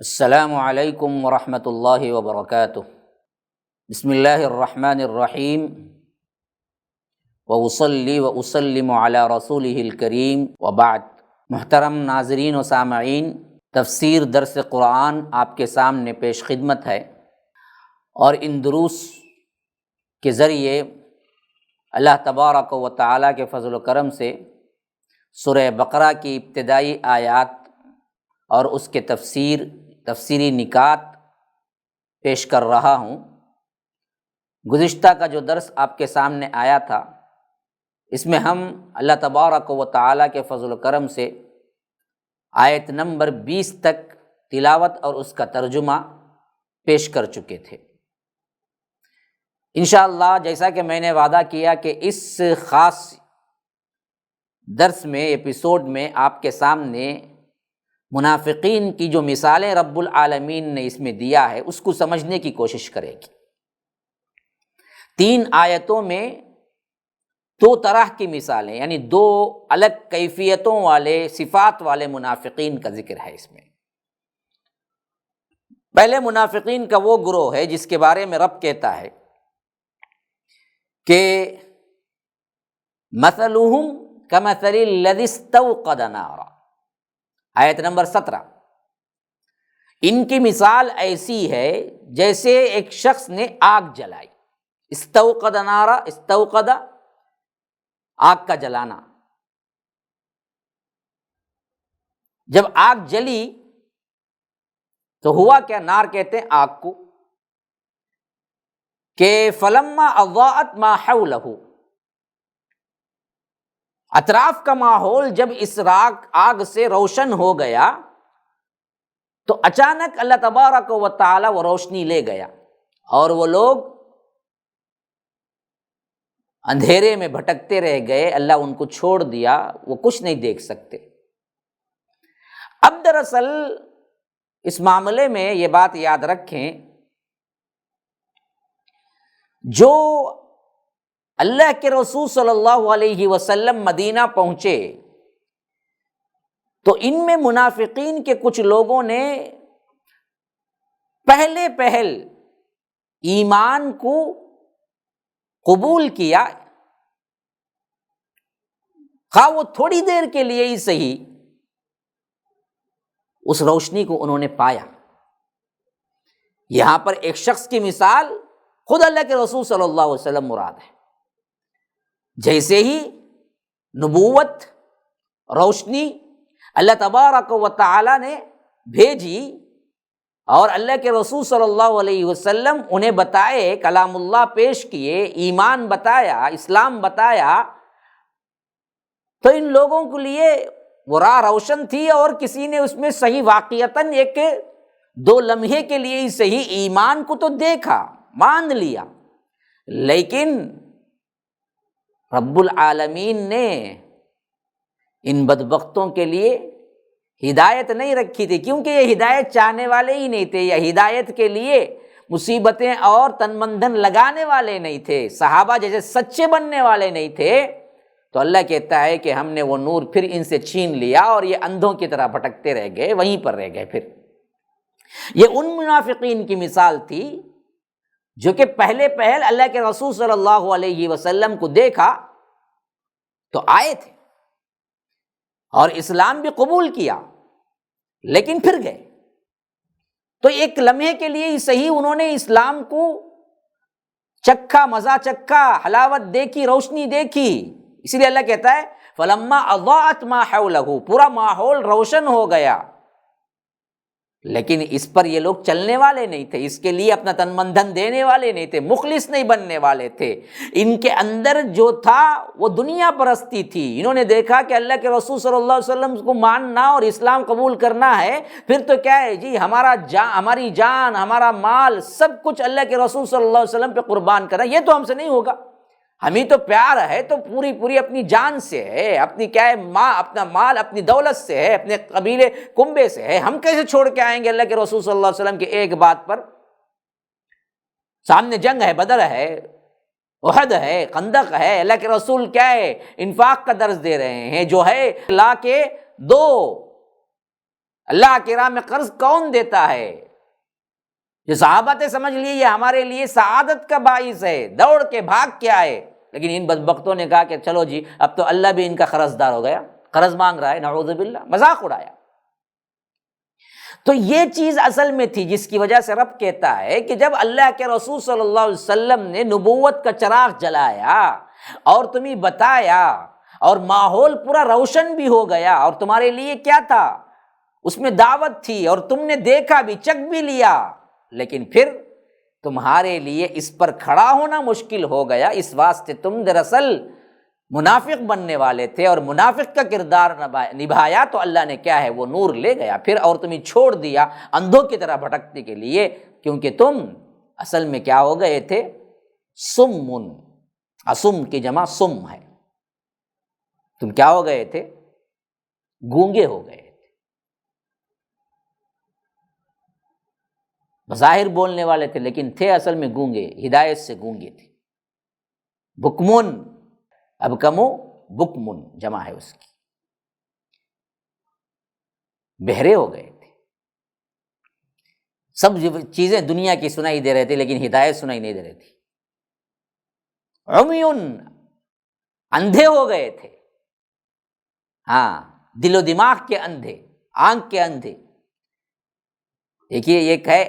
السلام علیکم ورحمۃ اللہ وبرکاتہ۔ بسم اللہ الرحمن الرحیم، وصلی وسلم علی رسولہ الکریم، وبعد۔ محترم ناظرین و سامعین، تفسیر درس قرآن آپ کے سامنے پیش خدمت ہے، اور ان دروس کے ذریعے اللہ تبارک و تعالیٰ کے فضل و کرم سے سورہ بقرہ کی ابتدائی آیات اور اس کے تفسیری نکات پیش کر رہا ہوں۔ گزشتہ کا جو درس آپ کے سامنے آیا تھا، اس میں ہم اللہ تبارک و تعالیٰ کے فضل و کرم سے آیت نمبر 20 تک تلاوت اور اس کا ترجمہ پیش کر چکے تھے۔ انشاءاللہ جیسا کہ میں نے وعدہ کیا کہ اس خاص درس میں، ایپیسوڈ میں آپ کے سامنے منافقین کی جو مثالیں رب العالمین نے اس میں دیا ہے اس کو سمجھنے کی کوشش کرے گی۔ 3 آیتوں میں 2 طرح کی مثالیں، یعنی 2 الگ کیفیتوں والے، صفات والے منافقین کا ذکر ہے اس میں۔ پہلے منافقین کا وہ گروہ ہے جس کے بارے میں رب کہتا ہے کہ مثلہم کمثل الذی استوقد نارا، آیت نمبر 17۔ ان کی مثال ایسی ہے جیسے ایک شخص نے آگ جلائی۔ استوقد نارا، استوقد آگ کا جلانا۔ جب آگ جلی تو ہوا کیا؟ نار کہتے ہیں آگ کو، کہ فلما اضاءت ما حولہ، اطراف کا ماحول جب اس آگ سے روشن ہو گیا تو اچانک اللہ تبارک و تعالی وہ روشنی لے گیا، اور وہ لوگ اندھیرے میں بھٹکتے رہ گئے۔ اللہ ان کو چھوڑ دیا، وہ کچھ نہیں دیکھ سکتے۔ اب دراصل اس معاملے میں یہ بات یاد رکھیں، جو اللہ کے رسول صلی اللہ علیہ وسلم مدینہ پہنچے تو ان میں منافقین کے کچھ لوگوں نے پہل ایمان کو قبول کیا، خواہ وہ تھوڑی دیر کے لیے ہی صحیح، اس روشنی کو انہوں نے پایا۔ یہاں پر ایک شخص کی مثال خود اللہ کے رسول صلی اللہ علیہ وسلم مراد ہے۔ جیسے ہی نبوت، روشنی اللہ تبارک و تعالی نے بھیجی اور اللہ کے رسول صلی اللہ علیہ وسلم انہیں بتائے، کلام اللہ پیش کیے، ایمان بتایا، اسلام بتایا، تو ان لوگوں کے لیے وہ راہ روشن تھی، اور کسی نے اس میں صحیح واقعتاً 1-2 لمحے کے لیے ہی صحیح ایمان کو تو دیکھا، مان لیا، لیکن رب العالمین نے ان بدبختوں کے لیے ہدایت نہیں رکھی تھی، کیونکہ یہ ہدایت چاہنے والے ہی نہیں تھے، یہ ہدایت کے لیے مصیبتیں اور تن من دھن لگانے والے نہیں تھے، صحابہ جیسے سچے بننے والے نہیں تھے۔ تو اللہ کہتا ہے کہ ہم نے وہ نور پھر ان سے چھین لیا، اور یہ اندھوں کی طرح بھٹکتے رہ گئے، وہیں پر رہ گئے۔ پھر یہ ان منافقین کی مثال تھی جو کہ پہل اللہ کے رسول صلی اللہ علیہ وسلم کو دیکھا تو آئے تھے اور اسلام بھی قبول کیا، لیکن پھر گئے۔ تو ایک لمحے کے لیے ہی صحیح انہوں نے اسلام کو چکھا، مزہ چکھا، حلاوت دیکھی، روشنی دیکھی۔ اسی لیے اللہ کہتا ہے فلما اضاءت ما حولہ، پورا ماحول روشن ہو گیا، لیکن اس پر یہ لوگ چلنے والے نہیں تھے، اس کے لیے اپنا تن من دھن دینے والے نہیں تھے، مخلص نہیں بننے والے تھے۔ ان کے اندر جو تھا وہ دنیا پرستی تھی۔ انہوں نے دیکھا کہ اللہ کے رسول صلی اللہ علیہ وسلم کو ماننا اور اسلام قبول کرنا ہے، پھر تو کیا ہے جی، ہماری جان، ہمارا مال، سب کچھ اللہ کے رسول صلی اللہ علیہ وسلم پہ قربان کرنا، یہ تو ہم سے نہیں ہوگا۔ ہمیں تو پیار ہے تو پوری اپنی جان سے ہے، اپنی کیا ہے اپنا مال، اپنی دولت سے ہے، اپنے قبیلے کنبے سے ہے، ہم کیسے چھوڑ کے آئیں گے اللہ کے رسول صلی اللہ علیہ وسلم کے ایک بات پر؟ سامنے جنگ ہے، بدر ہے، احد ہے، خندق ہے، اللہ کے رسول کیا ہے، انفاق کا درس دے رہے ہیں، جو ہے لا کے دو اللہ کی راہ میں قرض کون دیتا ہے؟ جو صحابہ تھے سمجھ لیے یہ ہمارے لیے سعادت کا باعث ہے، دوڑ کے بھاگ کے آئے، لیکن ان بدبختوں نے کہا کہ چلو جی اب تو اللہ بھی ان کا قرض دار ہو گیا، قرض مانگ رہا ہے، نعوذ باللہ، مذاق اڑایا۔ تو یہ چیز اصل میں تھی جس کی وجہ سے رب کہتا ہے کہ جب اللہ کے رسول صلی اللہ علیہ وسلم نے نبوت کا چراغ جلایا اور تمہیں بتایا اور ماحول پورا روشن بھی ہو گیا، اور تمہارے لیے کیا تھا، اس میں دعوت تھی اور تم نے دیکھا بھی، چکھ بھی لیا، لیکن پھر تمہارے لیے اس پر کھڑا ہونا مشکل ہو گیا۔ اس واسطے تم دراصل منافق بننے والے تھے اور منافق کا کردار نبھایا تو اللہ نے کیا ہے وہ نور لے گیا پھر، اور تمہیں چھوڑ دیا اندھوں کی طرح بھٹکنے کے لیے، کیونکہ تم اصل میں کیا ہو گئے تھے، سمن، اسم کی جمع سم ہے، تم کیا ہو گئے تھے، گونگے ہو گئے تھے۔ بظاہر بولنے والے تھے لیکن تھے اصل میں گونگے، ہدایت سے گونگے تھے۔ بکمن، اب کمو بکمن جمع ہے اس کی، بہرے ہو گئے تھے، سب چیزیں دنیا کی سنائی دے رہے تھے لیکن ہدایت سنائی نہیں دے رہی تھی۔ عمیون، اندھے ہو گئے تھے، ہاں، دل و دماغ کے اندھے، آنکھ کے اندھے۔ دیکھیے ایک ہے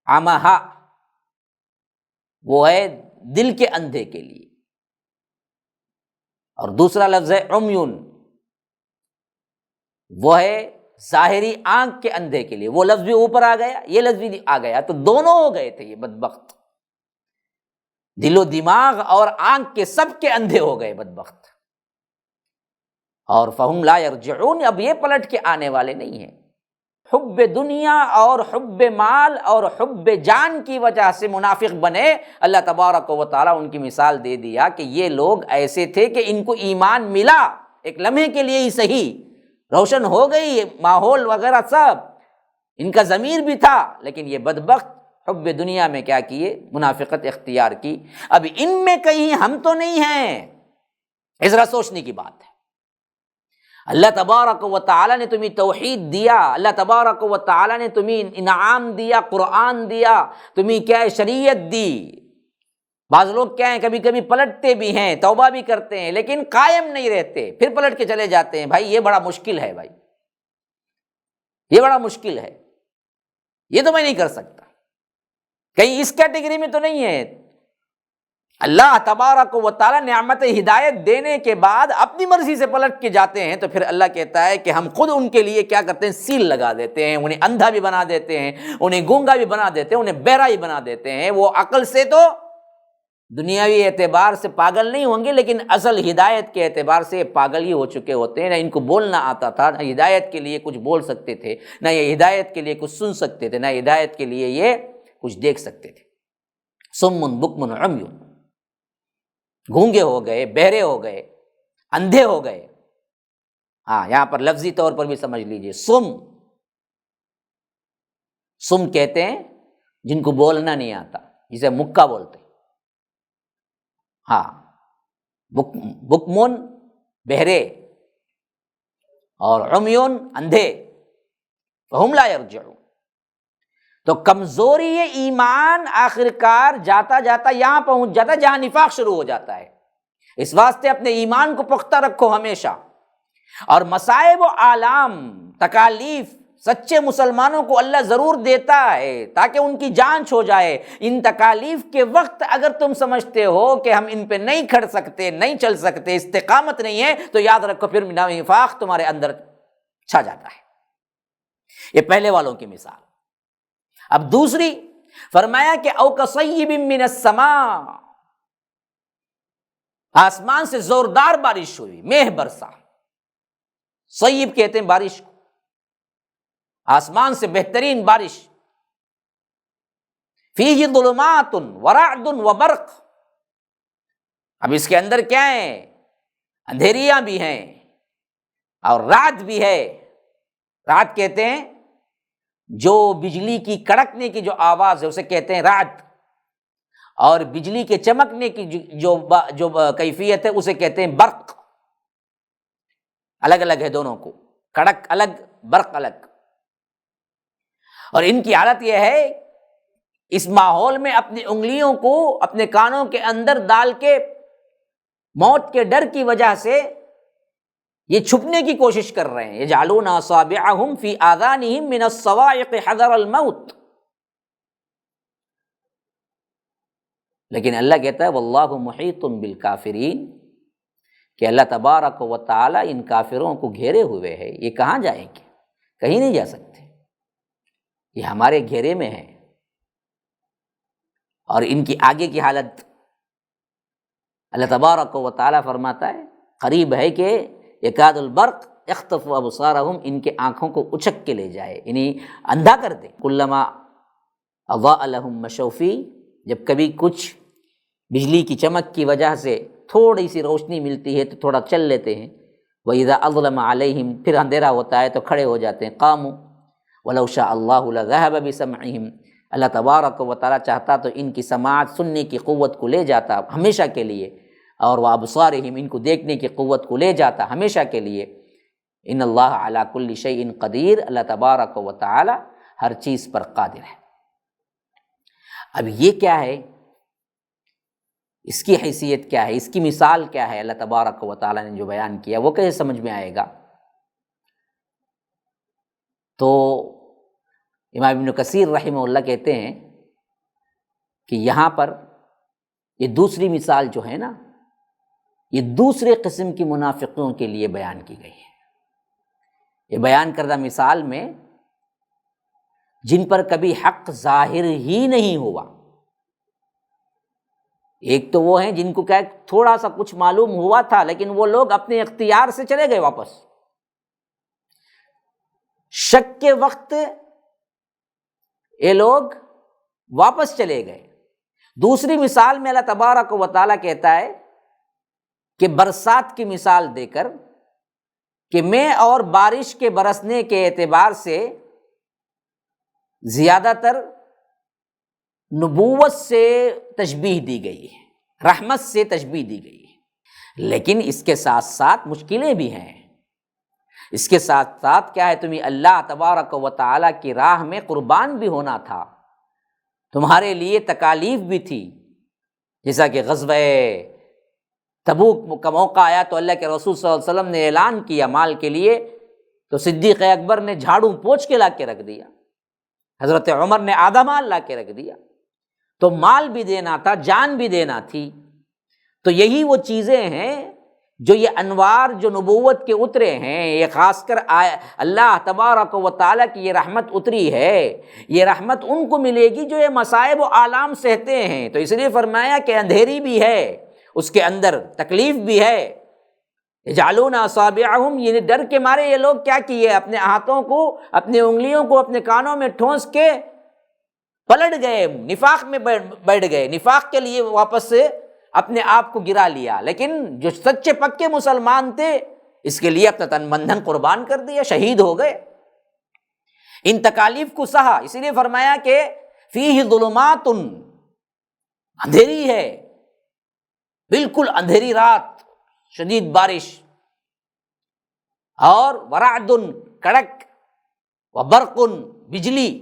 عمہا، وہ ہے دل کے اندھے کے لیے، اور دوسرا لفظ ہے عمیون، وہ ہے ظاہری آنکھ کے اندھے کے لیے، وہ لفظ بھی اوپر آ گیا، یہ لفظ بھی آ گیا، تو دونوں ہو گئے تھے یہ بدبخت، دل و دماغ اور آنکھ کے سب کے اندھے ہو گئے بدبخت۔ اور فہم لا یرجعون، اب یہ پلٹ کے آنے والے نہیں ہیں۔ حب دنیا اور حب مال اور حب جان کی وجہ سے منافق بنے، اللہ تبارک و تعالیٰ ان کی مثال دے دیا کہ یہ لوگ ایسے تھے کہ ان کو ایمان ملا ایک لمحے کے لیے ہی صحیح، روشن ہو گئی ماحول وغیرہ سب، ان کا ضمیر بھی تھا، لیکن یہ بدبخت حب دنیا میں کیا کیے، منافقت اختیار کی۔ اب ان میں کہیں ہم تو نہیں ہیں، اس طرح سوچنے کی بات ہے۔ اللہ تبارک و تعالیٰ نے تمہیں توحید دیا، اللہ تبارک و تعالیٰ نے تمہیں انعام دیا، قرآن دیا، تمہیں کیا ہے شریعت دی۔ بعض لوگ کیا ہیں کبھی کبھی پلٹتے بھی ہیں، توبہ بھی کرتے ہیں، لیکن قائم نہیں رہتے، پھر پلٹ کے چلے جاتے ہیں۔ بھائی یہ بڑا مشکل ہے، بھائی یہ بڑا مشکل ہے، یہ تو میں نہیں کر سکتا، کہیں اس کیٹیگری میں تو نہیں ہے۔ اللہ تبارک و تعالیٰ نعمت ہدایت دینے کے بعد اپنی مرضی سے پلٹ کے جاتے ہیں تو پھر اللہ کہتا ہے کہ ہم خود ان کے لیے کیا کرتے ہیں، سیل لگا دیتے ہیں، انہیں اندھا بھی بنا دیتے ہیں، انہیں گونگا بھی بنا دیتے ہیں، انہیں بہرا بھی بنا دیتے ہیں۔ وہ عقل سے تو دنیاوی اعتبار سے پاگل نہیں ہوں گے، لیکن اصل ہدایت کے اعتبار سے پاگل ہی ہو چکے ہوتے ہیں۔ نہ ان کو بولنا آتا تھا، نہ ہدایت کے لیے کچھ بول سکتے تھے، نہ یہ ہدایت کے لیے کچھ سن سکتے تھے، نہ ہدایت کے لیے یہ کچھ دیکھ سکتے تھے۔ صم بکم عمی، گونگے ہو گئے، بہرے ہو گئے، اندھے ہو گئے۔ ہاں یہاں پر لفظی طور پر بھی سمجھ لیجئے، سم کہتے ہیں جن کو بولنا نہیں آتا، جسے مکہ بولتے ہیں۔ ہاں، بکمون بہرے اور عمیون اندھے، فہم لا یرجعون۔ تو کمزوری ایمان آخرکار جاتا جاتا یہاں پہنچ جاتا ہے جہاں نفاق شروع ہو جاتا ہے۔ اس واسطے اپنے ایمان کو پختہ رکھو ہمیشہ، اور مصائب و آلام، تکالیف سچے مسلمانوں کو اللہ ضرور دیتا ہے تاکہ ان کی جانچ ہو جائے۔ ان تکالیف کے وقت اگر تم سمجھتے ہو کہ ہم ان پہ نہیں کھڑ سکتے، نہیں چل سکتے، استقامت نہیں ہے، تو یاد رکھو پھر نفاق تمہارے اندر چھا جاتا ہے۔ یہ پہلے والوں کی مثال۔ اب دوسری فرمایا کہ او کصیب من السماء، آسمان سے زوردار بارش ہوئی، میہ برسا۔ صیب کہتے ہیں بارش کو، آسمان سے بہترین بارش۔ فیہ ظلمات ورعد وبرق، اب اس کے اندر کیا ہے، اندھیریاں بھی ہیں اور رعد بھی ہے۔ رعد کہتے ہیں جو بجلی کی کڑکنے کی جو آواز ہے اسے کہتے ہیں رعد، اور بجلی کے چمکنے کی جو کیفیت ہے اسے کہتے ہیں برق۔ الگ الگ ہے دونوں کو۔ کڑک الگ برق الگ۔ اور ان کی حالت یہ ہے اس ماحول میں اپنی انگلیوں کو اپنے کانوں کے اندر ڈال کے موت کے ڈر کی وجہ سے یہ چھپنے کی کوشش کر رہے ہیں۔ یجعلون اصابعهم فی آذانہم من الصواعق حذر الموت۔ لیکن اللہ کہتا ہے واللہ محیط بالکافرین، کہ اللہ تبارک و تعالی ان کافروں کو گھیرے ہوئے ہے، یہ کہاں جائیں گے؟ کہیں نہیں جا سکتے، یہ ہمارے گھیرے میں ہے۔ اور ان کی آگے کی حالت اللہ تبارک و تعالی فرماتا ہے قریب ہے کہ یکاد البرق یخطف ابصارہم، ان کے آنکھوں کو اچک کے لے جائے، انہیں اندھا کر دے۔ کلما اضاء لہم مشوا فیہ، جب کبھی کچھ بجلی کی چمک کی وجہ سے تھوڑی سی روشنی ملتی ہے تو تھوڑا چل لیتے ہیں۔ وَإِذَا أَظْلَمَ عَلَيْهِمْ، پھر اندھیرا ہوتا ہے تو کھڑے ہو جاتے ہیں۔ قاموا وَلَوْ شَاءَ اللَّهُ لَذَهَبَ بِسَمْعِهِمْ، اللہ تبارک و تعالیٰ چاہتا تو ان کی سماعت سننے کی قوت کو لے جاتا ہمیشہ کے لیے، اور وَأَبْصَارِهِمْ، ان کو دیکھنے کی قوت کو لے جاتا ہمیشہ کے لیے۔ ان اللہ علی کل شیء قدیر، اللہ تبارک و تعالیٰ ہر چیز پر قادر ہے۔ اب یہ کیا ہے؟ اس کی حیثیت کیا ہے؟ اس کی مثال کیا ہے؟ اللہ تبارک و تعالیٰ نے جو بیان کیا وہ کیسے سمجھ میں آئے گا؟ تو امام ابن کثیر رحمہ اللہ کہتے ہیں کہ یہاں پر یہ دوسری مثال جو ہے نا، یہ دوسرے قسم کی منافقوں کے لیے بیان کی گئی ہے۔ یہ بیان کردہ مثال میں جن پر کبھی حق ظاہر ہی نہیں ہوا، ایک تو وہ ہیں جن کو کیا تھوڑا سا کچھ معلوم ہوا تھا لیکن وہ لوگ اپنے اختیار سے چلے گئے واپس، شک کے وقت یہ لوگ واپس چلے گئے۔ دوسری مثال میں اللہ تبارک و تعالیٰ کہتا ہے کہ برسات کی مثال دے کر کہ میں اور بارش کے برسنے کے اعتبار سے زیادہ تر نبوت سے تشبیہ دی گئی ہے، رحمت سے تشبیہ دی گئی ہے، لیکن اس کے ساتھ ساتھ مشکلیں بھی ہیں۔ اس کے ساتھ ساتھ کیا ہے؟ تمہیں اللہ تبارک و تعالیٰ کی راہ میں قربان بھی ہونا تھا، تمہارے لیے تکالیف بھی تھی، جیسا کہ غزوہ تبوک کا موقع آیا تو اللہ کے رسول صلی اللہ علیہ وسلم نے اعلان کیا مال کے لیے، تو صدیق اکبر نے جھاڑو پوچھ کے لا کے رکھ دیا، حضرت عمر نے آدھا مال لا کے رکھ دیا۔ تو مال بھی دینا تھا، جان بھی دینا تھی۔ تو یہی وہ چیزیں ہیں جو یہ انوار جو نبوت کے اترے ہیں، یہ خاص کر اللہ تبارک و تعالیٰ کی یہ رحمت اتری ہے، یہ رحمت ان کو ملے گی جو یہ مصائب و آلام سہتے ہیں۔ تو اس لیے فرمایا کہ اندھیری بھی ہے، اس کے اندر تکلیف بھی ہے۔ یجعلون اصابعہم، یہ ڈر کے مارے یہ لوگ کیا کیے؟ اپنے ہاتھوں کو، اپنے انگلیوں کو اپنے کانوں میں ٹھونس کے پلٹ گئے، نفاق میں بیٹھ گئے، نفاق کے لیے واپس سے اپنے آپ کو گرا لیا۔ لیکن جو سچے پکے مسلمان تھے اس کے لیے اپنا تن من دھن قربان کر دیا، شہید ہو گئے، ان تکالیف کو سہا۔ اسی لیے فرمایا کہ فیہ ظلمات، اندھیری ہے، بالکل اندھیری رات، شدید بارش، اور ورعد، کڑک، وبرق، بجلی۔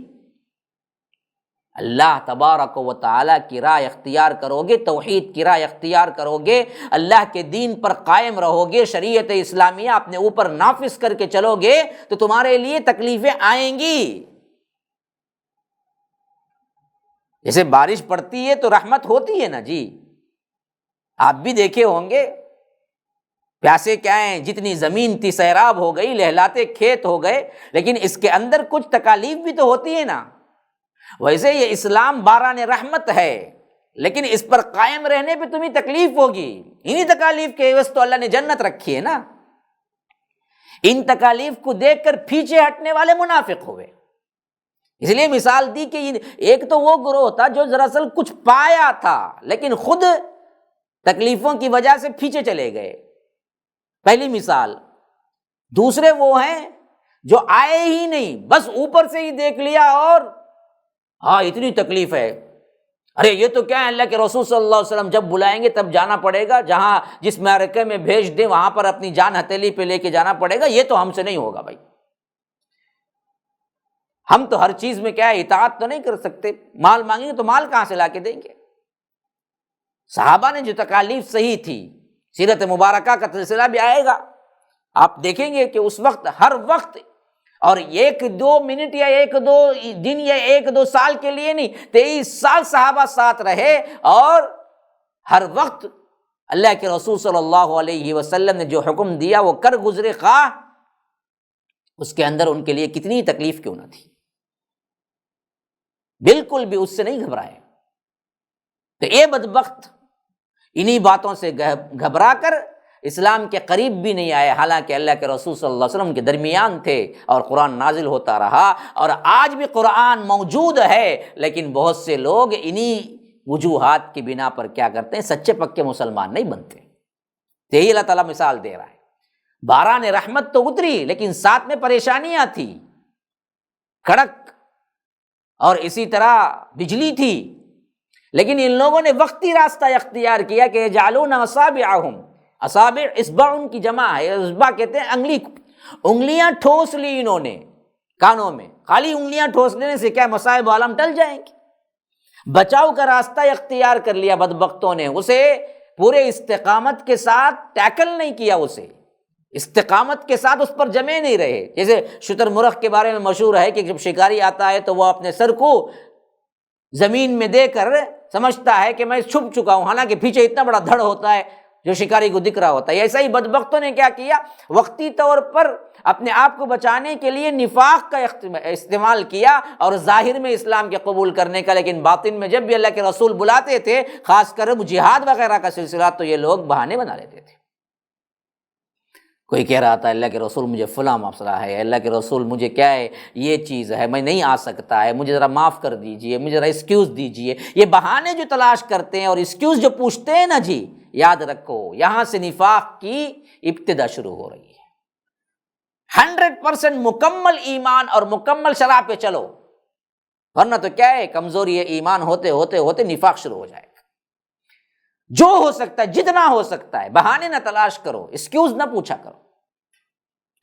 اللہ تبارک و تعالیٰ کی راہ اختیار کرو گے، توحید کی راہ اختیار کرو گے، اللہ کے دین پر قائم رہو گے، شریعت اسلامیہ اپنے اوپر نافذ کر کے چلو گے تو تمہارے لیے تکلیفیں آئیں گی۔ جیسے بارش پڑتی ہے تو رحمت ہوتی ہے نا جی، آپ بھی دیکھے ہوں گے، پیاسے کیا ہیں، جتنی زمین تھی سیراب ہو گئی، لہلاتے کھیت ہو گئے، لیکن اس کے اندر کچھ تکالیف بھی تو ہوتی ہے نا۔ ویسے یہ اسلام باران رحمت ہے، لیکن اس پر قائم رہنے پہ تمہیں تکلیف ہوگی۔ انہی تکالیف کے عوض تو اللہ نے جنت رکھی ہے نا۔ ان تکالیف کو دیکھ کر پیچھے ہٹنے والے منافق ہوئے۔ اس لیے مثال دی کہ ایک تو وہ گروہ تھا جو دراصل کچھ پایا تھا لیکن خود تکلیفوں کی وجہ سے پیچھے چلے گئے، پہلی مثال۔ دوسرے وہ ہیں جو آئے ہی نہیں، بس اوپر سے ہی دیکھ لیا اور ہاں اتنی تکلیف ہے، ارے یہ تو کیا ہے، اللہ کے رسول صلی اللہ علیہ وسلم جب بلائیں گے تب جانا پڑے گا، جہاں جس معرکے میں بھیج دیں وہاں پر اپنی جان ہتھیلی پہ لے کے جانا پڑے گا، یہ تو ہم سے نہیں ہوگا بھائی، ہم تو ہر چیز میں کیا ہے اطاعت تو نہیں کر سکتے، مال مانگیں گے تو مال کہاں سے لا کے دیں گے؟ صحابہ نے جو تکالیف سہی تھی، سیرت مبارکہ کا سلسلہ بھی آئے گا، آپ دیکھیں گے کہ اس وقت ہر وقت، اور 1-2 منٹ یا 1-2 دن یا 1-2 سال کے لیے نہیں، 23 سال صحابہ ساتھ رہے، اور ہر وقت اللہ کے رسول صلی اللہ علیہ وسلم نے جو حکم دیا وہ کر گزرے، خواہ اس کے اندر ان کے لیے کتنی تکلیف کیوں نہ تھی، بالکل بھی اس سے نہیں گھبرائے۔ تو یہ بدبخت انہی باتوں سے گھبرا کر اسلام کے قریب بھی نہیں آئے، حالانکہ اللہ کے رسول صلی اللہ علیہ وسلم کے درمیان تھے اور قرآن نازل ہوتا رہا، اور آج بھی قرآن موجود ہے، لیکن بہت سے لوگ انہی وجوہات کی بنا پر کیا کرتے ہیں، سچے پکے مسلمان نہیں بنتے۔ تو یہی اللہ تعالیٰ مثال دے رہا ہے، باران رحمت تو اتری لیکن ساتھ میں پریشانیاں تھی، کڑک اور اسی طرح بجلی تھی، لیکن ان لوگوں نے وقتی راستہ اختیار کیا کہ یجعلون اصابعہم، اصابع اصبع ان کی جمع ہے، اصبع کہتے ہیں انگلی کو، انگلیاں ٹھوس لی انہوں نے کانوں میں، خالی انگلیاں ٹھوس لینے سے کیا مصائب عالم ٹل جائیں گے؟ بچاؤ کا راستہ اختیار کر لیا بدبختوں نے، اسے پورے استقامت کے ساتھ ٹیکل نہیں کیا، اسے استقامت کے ساتھ اس پر جمے نہیں رہے۔ جیسے شتر مرغ کے بارے میں مشہور ہے کہ جب شکاری آتا ہے تو وہ اپنے سر کو زمین میں دے کر سمجھتا ہے کہ میں چھپ چکا ہوں، حالانکہ پیچھے اتنا بڑا دھڑ ہوتا ہے جو شکاری کو دکھ رہا ہوتا ہے۔ ایسا ہی بدبختوں نے کیا کیا، وقتی طور پر اپنے آپ کو بچانے کے لیے نفاق کا استعمال کیا اور ظاہر میں اسلام کے قبول کرنے کا، لیکن باطن میں جب بھی اللہ کے رسول بلاتے تھے، خاص کر جہاد وغیرہ کا سلسلہ، تو یہ لوگ بہانے بنا لیتے تھے۔ کوئی کہہ رہا تھا اللہ کے رسول مجھے فلاں مسئلہ ہے، اللہ کے رسول مجھے کیا ہے یہ چیز ہے، میں نہیں آ سکتا ہے، مجھے ذرا معاف کر دیجئے، مجھے ذرا ایکسکیوز دیجئے۔ یہ بہانے جو تلاش کرتے ہیں اور ایکسکیوز جو پوچھتے ہیں نا جی، یاد رکھو یہاں سے نفاق کی ابتدا شروع ہو رہی ہے۔ 100% مکمل ایمان اور مکمل شرح پہ چلو، ورنہ تو کیا ہے کمزوری ایمان ہوتے ہوتے ہوتے نفاق شروع ہو جائے گا۔ جو ہو سکتا ہے جتنا ہو سکتا ہے بہانے نہ تلاش کرو، ایکسکیوز نہ پوچھا کرو۔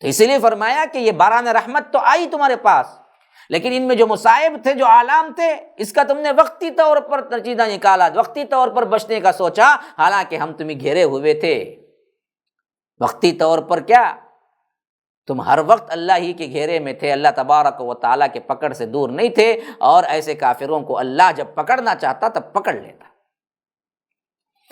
تو اسی لیے فرمایا کہ یہ باران رحمت تو آئی تمہارے پاس، لیکن ان میں جو مصائب تھے، جو آلام تھے، اس کا تم نے وقتی طور پر نتیجہ نکالا، وقتی طور پر بچنے کا سوچا، حالانکہ ہم تمہیں گھیرے ہوئے تھے۔ وقتی طور پر کیا، تم ہر وقت اللہ ہی کے گھیرے میں تھے، اللہ تبارک و تعالیٰ کے پکڑ سے دور نہیں تھے، اور ایسے کافروں کو اللہ جب پکڑنا چاہتا تب پکڑ لیتا۔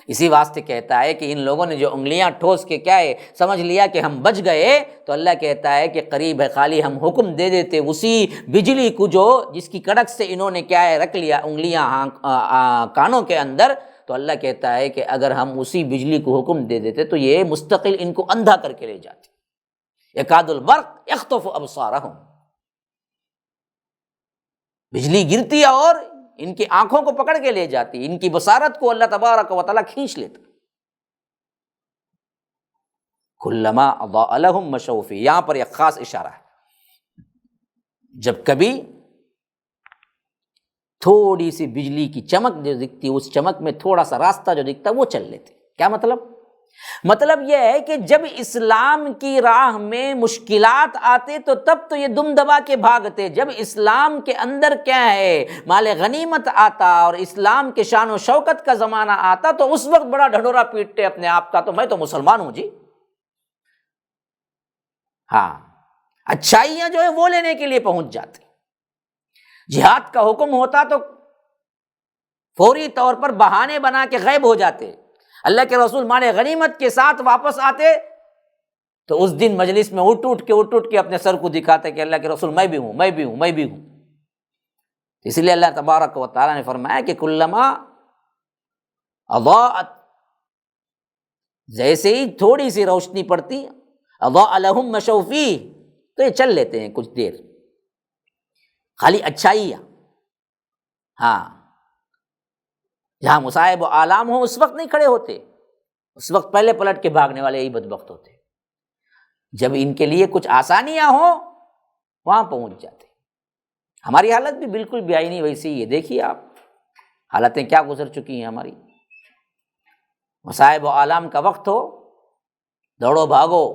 اسی واسطے کہتا ہے کہ ان لوگوں نے جو انگلیاں ٹھوس کے کیا ہے سمجھ لیا کہ ہم بچ گئے، تو اللہ کہتا ہے کہ قریب ہے، خالی ہم حکم دے دیتے اسی بجلی کو جو جس کی کڑک سے انہوں نے کیا ہے رکھ لیا انگلیاں کانوں کے اندر، تو اللہ کہتا ہے کہ اگر ہم اسی بجلی کو حکم دے دیتے تو یہ مستقل ان کو اندھا کر کے لے جاتی۔ یکاد البرق یخطف ابصارہم، بجلی گرتی اور ان کی آنکھوں کو پکڑ کے لے جاتی، ان کی بصارت کو اللہ تبارک و تعالیٰ کھینچ لیتا۔ کلما اضاء لهم مشوا فیہ، یہاں پر ایک خاص اشارہ ہے، جب کبھی تھوڑی سی بجلی کی چمک جو دکھتی، اس چمک میں تھوڑا سا راستہ جو دکھتا وہ چل لیتے۔ کیا مطلب؟ مطلب یہ ہے کہ جب اسلام کی راہ میں مشکلات آتے تو تب تو یہ دم دبا کے بھاگتے، جب اسلام کے اندر کیا ہے مال غنیمت آتا اور اسلام کے شان و شوکت کا زمانہ آتا تو اس وقت بڑا ڈھڈورا پیٹتے اپنے آپ کا، تو میں تو مسلمان ہوں جی۔ ہاں، اچھائیاں جو ہے وہ لینے کے لیے پہنچ جاتے، جہاد کا حکم ہوتا تو فوری طور پر بہانے بنا کے غائب ہو جاتے، اللہ کے رسول مال غنیمت کے ساتھ واپس آتے تو اس دن مجلس میں اٹھ کے اپنے سر کو دکھاتے کہ اللہ کے رسول میں بھی ہوں، میں بھی ہوں، میں بھی ہوں۔ اس لیے اللہ تبارک و تعالیٰ نے فرمایا کہ کلما اضاءت، جیسے ہی تھوڑی سی روشنی پڑتی، اضاء لهم مشوا فیہ، تو یہ چل لیتے ہیں کچھ دیر، خالی اچھائیاں۔ ہاں، جہاں مصائب و آلام ہو اس وقت نہیں کھڑے ہوتے، اس وقت پہلے پلٹ کے بھاگنے والے یہی بدبخت ہوتے۔ جب ان کے لیے کچھ آسانیاں ہوں وہاں پہنچ جاتے۔ ہماری حالت بھی بالکل بیائی نہیں ویسی ہی ہے، دیکھیے آپ حالتیں کیا گزر چکی ہیں ہماری۔ مصائب و آلام کا وقت ہو، دوڑو بھاگو،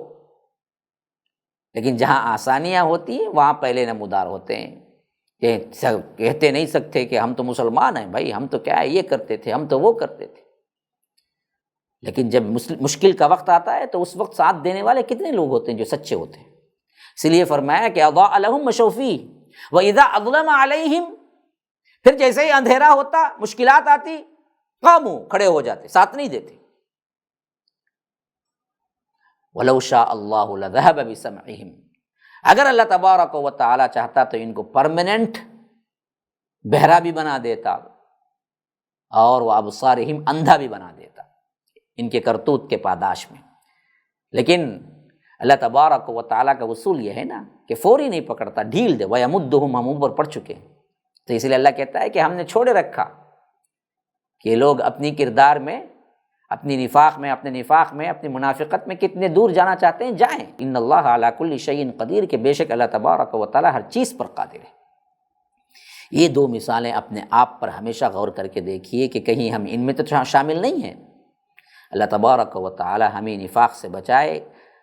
لیکن جہاں آسانیاں ہوتی ہیں وہاں پہلے نمودار ہوتے ہیں، کہ کہتے نہیں سکتے کہ ہم تو مسلمان ہیں بھائی، ہم تو کیا ہے یہ کرتے تھے، ہم تو وہ کرتے تھے۔ لیکن جب مشکل کا وقت آتا ہے تو اس وقت ساتھ دینے والے کتنے لوگ ہوتے ہیں جو سچے ہوتے ہیں۔ اس لیے فرمایا کہ اضاء لهم مشوفی واذا اظلم علیہم، پھر جیسے ہی اندھیرا ہوتا، مشکلات آتی، قاموا، کھڑے ہو جاتے، ساتھ نہیں دیتے۔ وَلَوْ شَاءَ اللَّهُ لَذَهَبَ بِسَمْعِهِمْ، اگر اللہ تبارک و تعالی چاہتا تو ان کو پرماننٹ بہرا بھی بنا دیتا، اور وَأَبْصَارِهِمْ اندھا بھی بنا دیتا ان کے کرتوت کے پاداش میں۔ لیکن اللہ تبارک و تعالیٰ کا اصول یہ ہے نا کہ فوری نہیں پکڑتا، ڈھیل دے، وَيَمُدُّهُمْ، ہم اوپر پڑ چکے ہیں، تو اس لیے اللہ کہتا ہے کہ ہم نے چھوڑے رکھا کہ یہ لوگ اپنی کردار میں، اپنے نفاق میں، اپنی منافقت میں کتنے دور جانا چاہتے ہیں جائیں۔ ان اللہ علی کل شیء قدیر، کہ بے شک اللہ تبارک و تعالیٰ ہر چیز پر قادر ہے۔ یہ دو مثالیں اپنے آپ پر ہمیشہ غور کر کے دیکھیے کہ کہیں ہم ان میں تو شامل نہیں ہیں۔ اللہ تبارک و تعالیٰ ہمیں نفاق سے بچائے،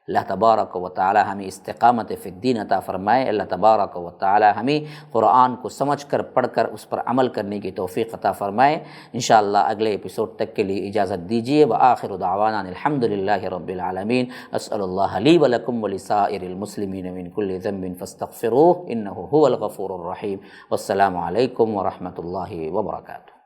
اللہ تبارک و تعالیٰ ہمیں استقامت فی الدین عطا فرمائے، اللہ تبارک و تعالیٰ ہمیں قرآن کو سمجھ کر، پڑھ کر اس پر عمل کرنے کی توفیق عطا فرمائے۔ انشاءاللہ اگلے ایپیسوڈ تک کے لیے اجازت دیجیے۔ وآخر دعوانا الحمدللہ رب العالمین، اسأل اللہ لی ولکم ولسائر المسلمین من کل ذنب فاستغفروہ انہ هو الغفور الرحیم۔ والسلام علیکم ورحمۃ اللہ وبرکاتہ۔